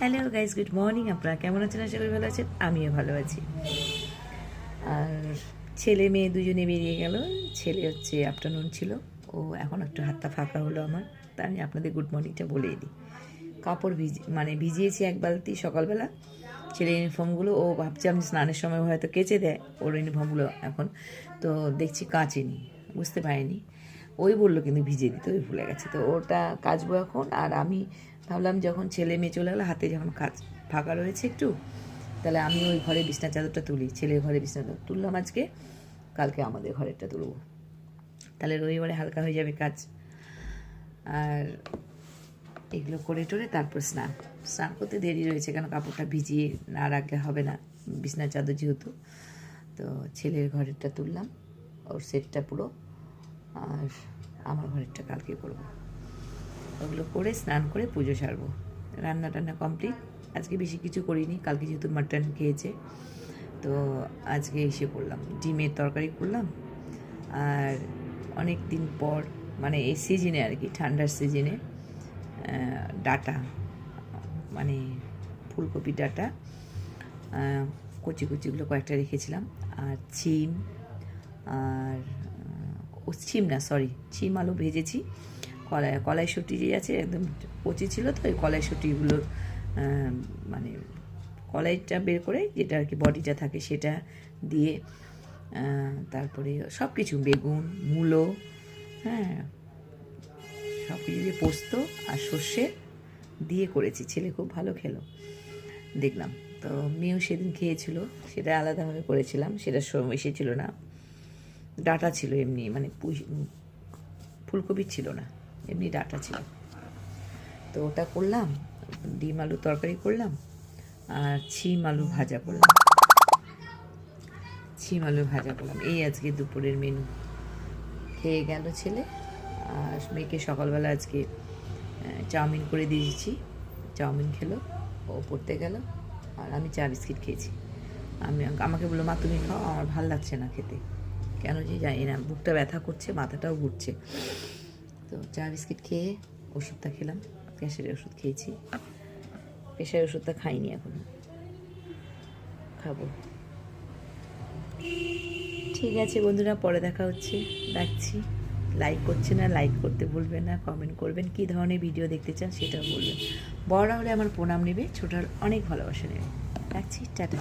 Hello guys, good morning. আপনারা কেমন আছেন? আশা করি ভালো আছেন। আমিও ভালো আছি। আর ছেলে মেয়ে দুজনে বেরিয়ে গেল। ছেলে হচ্ছে আফটারনুন ছিল, ও এখন একটু হাতটা ফাঁকা হলো আমার, তা আমি আপনাদের গুড মর্নিংটা বলেই দিই। কাপড় ভিজিয়েছি এক বালতি সকালবেলা, ছেলের ইউনিফর্মগুলো। ও ভাবছে আমি স্নানের সময় হয়তো কেচে দেয় ওর ইউনিফর্মগুলো, এখন তো দেখছি কাচেনি, বুঝতে পারিনি। ওই বললো কিন্তু ভিজিয়ে দিতে, ওই ভুলে গেছে। তো ওটা কাচবো এখন। আর আমি ভাবলাম যখন ছেলে মেয়ে চলে গেলো, হাতে যখন কাজ ফাঁকা রয়েছে একটু, তাহলে আমি ওই ঘরে বিছনা চাদরটা তুলি। ছেলের ঘরে বিছনা চাদর তুললাম আজকে, কালকে আমাদের ঘরেরটা তুলবো, তাহলে রবিবারে হালকা হয়ে যাবে কাজ। আর এগুলো করে টোরে তারপর স্নান করতে দেরি রয়েছে, কেন কাপড়টা ভিজিয়ে না রাখলে হবে না, বিছনা চাদর যেহেতু। তো ছেলের ঘরেরটা তুললাম, ওর সেটটা পুরো, আর আমার ঘরেরটা কালকে করব। ওগুলো করে স্নান করে পুজো সারবো। রান্না টান্না কমপ্লিট। আজকে বেশি কিছু করিনি, কালকে যেহেতু মাটন খেয়েছে, তো আজকে এসে করলাম ডিমের তরকারি করলাম। আর অনেক দিন পর, মানে এই সিজনে আর কি, ঠান্ডার সিজনে ডাটা, মানে ফুলকপি ডাটা কচি কচিগুলো কয়েকটা রেখেছিলাম। আর শিম, আর শিম আলু ভেজেছি। কলাইশুঁটি যে আছে একদম কচি ছিল, তো ওই কলাইশুঁটিগুলোর মানে কলাইটা বের করে যেটা আর কি বডিটা থাকে সেটা দিয়ে, তারপরে সব কিছু বেগুন, মূলো, হ্যাঁ, সব কিছু দিয়ে পোস্ত আর সর্ষে দিয়ে করেছি। ছেলে খুব ভালো খেলো দেখলাম। তো মেয়েও সেদিন খেয়েছিল, সেটা আলাদাভাবে করেছিলাম, সেটা এসেছিল না, ডাটা ছিল এমনি, মানে ফুলকপি ছিল না, এমনি ডাটা ছিল। তো ওটা করলাম, ডিম আলু তরকারি করলাম, আর শিম আলু ভাজা করলাম। এই আজকে দুপুরের মেনু। খেয়ে গেল ছেলে। আর মেয়েকে সকালবেলা আজকে চাউমিন করে দিয়েছি, চাউমিন খেলো, ও পড়তে গেল। আর আমি চা বিস্কিট খেয়েছি। আমাকে বললো, মা তুমি খাও, আমার ভাল লাগছে না খেতে, কেন যে জানি না, বুকটা ব্যথা করছে, মাথাটাও ঘুরছে। তো চা বিস্কিট খেয়ে ওষুধটা খেলাম, প্রেশারের ওষুধ খেয়েছি। প্রেশারের ওষুধটা খাইনি এখনো, খাবো। ঠিক আছে বন্ধুরা, পরে দেখা হচ্ছে, রাখছি। লাইক করছে না, লাইক করতে ভুলবেন না, কমেন্ট করবেন, কী ধরনের ভিডিও দেখতে চান সেটাও বলবেন। বড়রা হলে আমার প্রণাম নেবে, ছোটরা অনেক ভালোবাসা নেবে। রাখছি, টাটা।